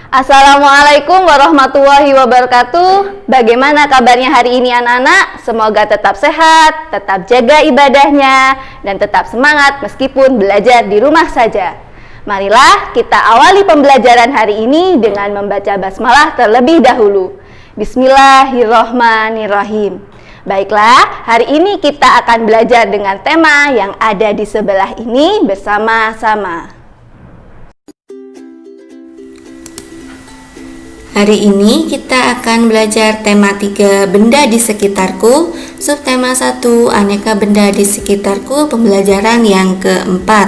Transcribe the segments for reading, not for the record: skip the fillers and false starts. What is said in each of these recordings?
Assalamualaikum warahmatullahi wabarakatuh. Bagaimana kabarnya hari ini anak-anak? Semoga tetap sehat, tetap jaga ibadahnya, dan tetap semangat meskipun belajar di rumah saja. Marilah kita awali pembelajaran hari ini dengan membaca basmalah terlebih dahulu. Bismillahirrohmanirrohim. Baiklah, hari ini kita akan belajar dengan tema yang ada di sebelah ini bersama-sama. Hari ini kita akan belajar tema 3 benda di sekitarku, subtema 1 aneka benda di sekitarku, pembelajaran yang keempat.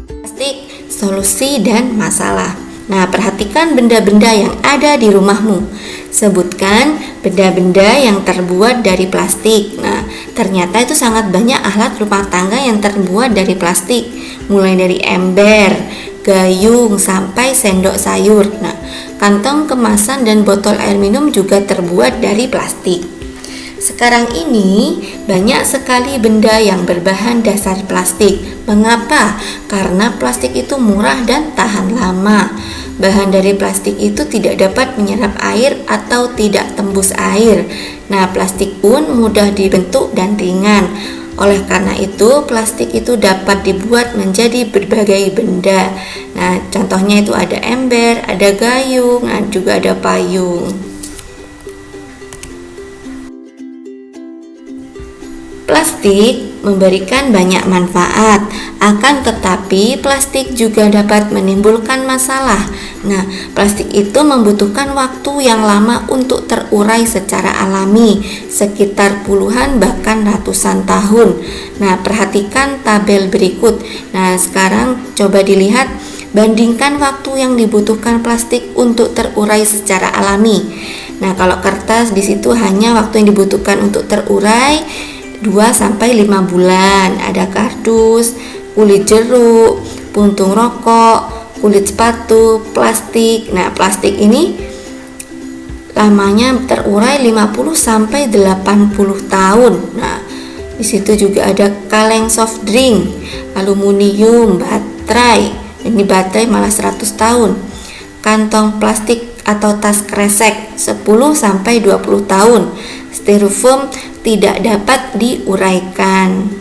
Plastik, solusi dan masalah. Nah, perhatikan benda-benda yang ada di rumahmu. Sebutkan benda-benda yang terbuat dari plastik. Nah, ternyata itu sangat banyak alat rumah tangga yang terbuat dari plastik. Mulai dari ember, gayung, sampai sendok sayur. Nah, kantong kemasan dan botol air minum juga terbuat dari plastik. Sekarang ini banyak sekali benda yang berbahan dasar plastik. Mengapa? Karena plastik itu murah dan tahan lama. Bahan dari plastik itu tidak dapat menyerap air atau tidak tembus air. Nah, plastik pun mudah dibentuk dan ringan. Oleh karena itu, plastik itu dapat dibuat menjadi berbagai benda. Nah, contohnya itu ada ember, ada gayung, juga ada payung. Plastik memberikan banyak manfaat, akan tetapi plastik juga dapat menimbulkan masalah. Nah, plastik itu membutuhkan waktu yang lama untuk terurai secara alami, sekitar puluhan bahkan ratusan tahun. Nah, perhatikan tabel berikut. Nah, sekarang coba dilihat, bandingkan waktu yang dibutuhkan plastik untuk terurai secara alami. Nah, kalau kertas di situ hanya waktu yang dibutuhkan untuk terurai 2-5 bulan. Ada kardus, kulit jeruk, puntung rokok, kulit sepatu, plastik. Nah, plastik ini lamanya terurai 50-80 tahun. Nah, di situ juga ada kaleng soft drink, aluminium, baterai. Ini baterai malah 100 tahun. Kantong plastik atau tas kresek 10-20 tahun. Styrofoam tidak dapat diuraikan.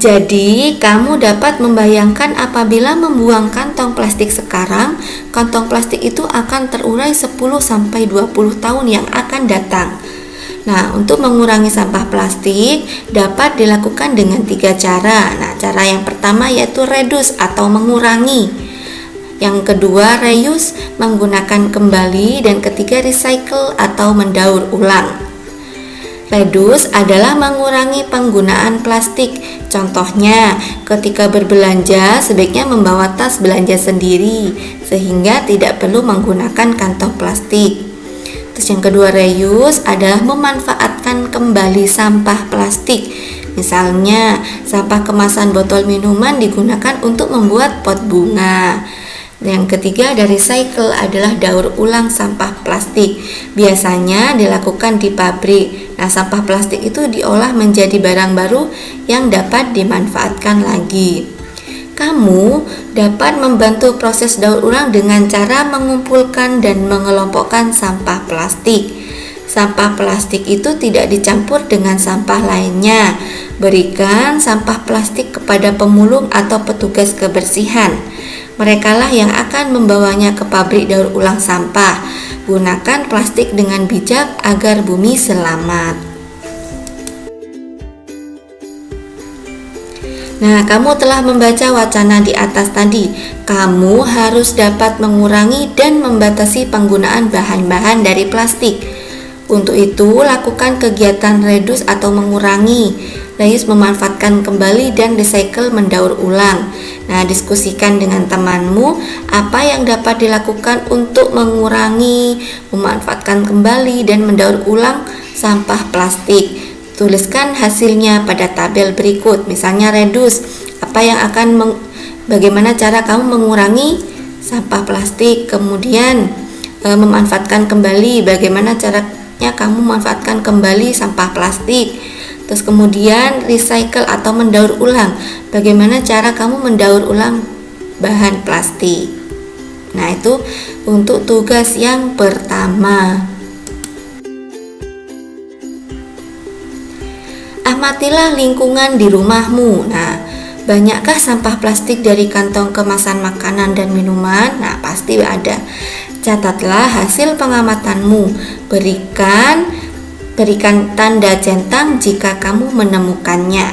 Jadi, kamu dapat membayangkan apabila membuang kantong plastik sekarang, kantong plastik itu akan terurai 10-20 tahun yang akan datang. Nah, untuk mengurangi sampah plastik dapat dilakukan dengan 3 cara. Nah, cara yang pertama yaitu reduce atau mengurangi. Yang kedua, reuse, menggunakan kembali, dan ketiga, recycle atau mendaur ulang. Reduce adalah mengurangi penggunaan plastik. Contohnya, ketika berbelanja sebaiknya membawa tas belanja sendiri sehingga tidak perlu menggunakan kantong plastik. Terus yang kedua, reuse adalah memanfaatkan kembali sampah plastik. Misalnya, sampah kemasan botol minuman digunakan untuk membuat pot bunga. Yang ketiga, dari recycle adalah daur ulang sampah plastik. Biasanya dilakukan di pabrik. Nah, sampah plastik itu diolah menjadi barang baru yang dapat dimanfaatkan lagi. Kamu dapat membantu proses daur ulang dengan cara mengumpulkan dan mengelompokkan sampah plastik. Sampah plastik itu tidak dicampur dengan sampah lainnya. Berikan sampah plastik kepada pemulung atau petugas kebersihan. Merekalah yang akan membawanya ke pabrik daur ulang sampah. Gunakan plastik dengan bijak agar bumi selamat. Nah, kamu telah membaca wacana di atas tadi. Kamu harus dapat mengurangi dan membatasi penggunaan bahan-bahan dari plastik. Untuk itu, lakukan kegiatan reduce atau mengurangi, reuse memanfaatkan kembali, dan recycle mendaur ulang. Nah, diskusikan dengan temanmu apa yang dapat dilakukan untuk mengurangi, memanfaatkan kembali, dan mendaur ulang sampah plastik. Tuliskan hasilnya pada tabel berikut. Misalnya reduce, bagaimana cara kamu mengurangi sampah plastik. Kemudian memanfaatkan kembali, bagaimana cara kamu manfaatkan kembali sampah plastik. Terus kemudian recycle atau mendaur ulang. Bagaimana cara kamu mendaur ulang bahan plastik? Nah, itu untuk tugas yang pertama. Amatilah lingkungan di rumahmu. Nah, banyakkah sampah plastik dari kantong kemasan makanan dan minuman? Nah, pasti ada. Catatlah hasil pengamatanmu. Berikan tanda centang jika kamu menemukannya.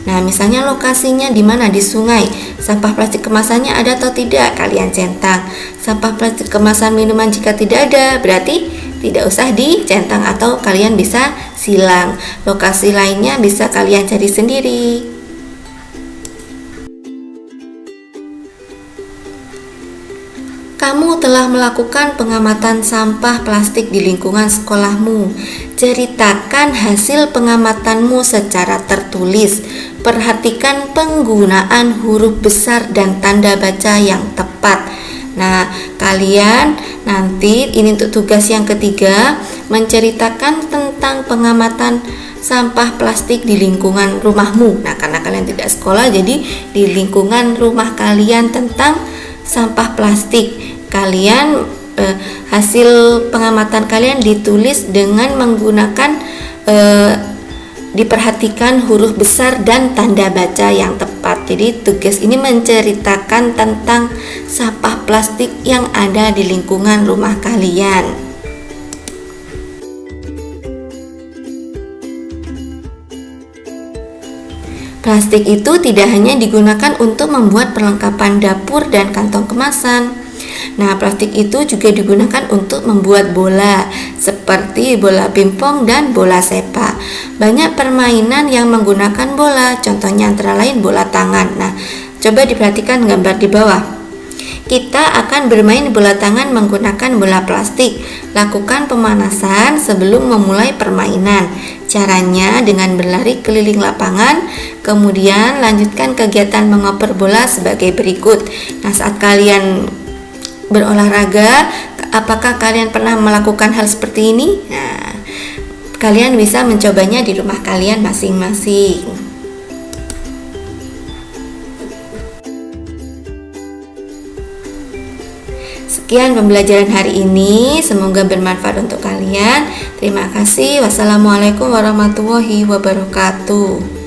Nah, misalnya lokasinya di mana? Di sungai. Sampah plastik kemasannya ada atau tidak? Kalian centang. Sampah plastik kemasan minuman jika tidak ada, berarti tidak usah dicentang atau kalian bisa silang. Lokasi lainnya bisa kalian cari sendiri. Kamu telah melakukan pengamatan sampah plastik di lingkungan sekolahmu. Ceritakan hasil pengamatanmu secara tertulis. Perhatikan penggunaan huruf besar dan tanda baca yang tepat. Nah, kalian nanti ini untuk tugas yang ketiga, menceritakan tentang pengamatan sampah plastik di lingkungan rumahmu. Nah, karena kalian tidak sekolah, jadi di lingkungan rumah kalian tentang sampah plastik. Kalian hasil pengamatan kalian ditulis dengan menggunakan diperhatikan huruf besar dan tanda baca yang tepat. Jadi tugas ini menceritakan tentang sampah plastik yang ada di lingkungan rumah kalian. Plastik itu tidak hanya digunakan untuk membuat perlengkapan dapur dan kantong kemasan. Nah, plastik itu juga digunakan untuk membuat bola, seperti bola pingpong dan bola sepak. Banyak permainan yang menggunakan bola, contohnya antara lain bola tangan. Nah, coba diperhatikan gambar di bawah. Kita akan bermain bola tangan menggunakan bola plastik. Lakukan pemanasan sebelum memulai permainan. Caranya dengan berlari keliling lapangan, kemudian lanjutkan kegiatan mengoper bola sebagai berikut. Nah, saat kalian berolahraga, apakah kalian pernah melakukan hal seperti ini? Nah, kalian bisa mencobanya di rumah kalian masing-masing. Sekian pembelajaran hari ini, semoga bermanfaat untuk kalian. Terima kasih. Wassalamualaikum warahmatullahi wabarakatuh.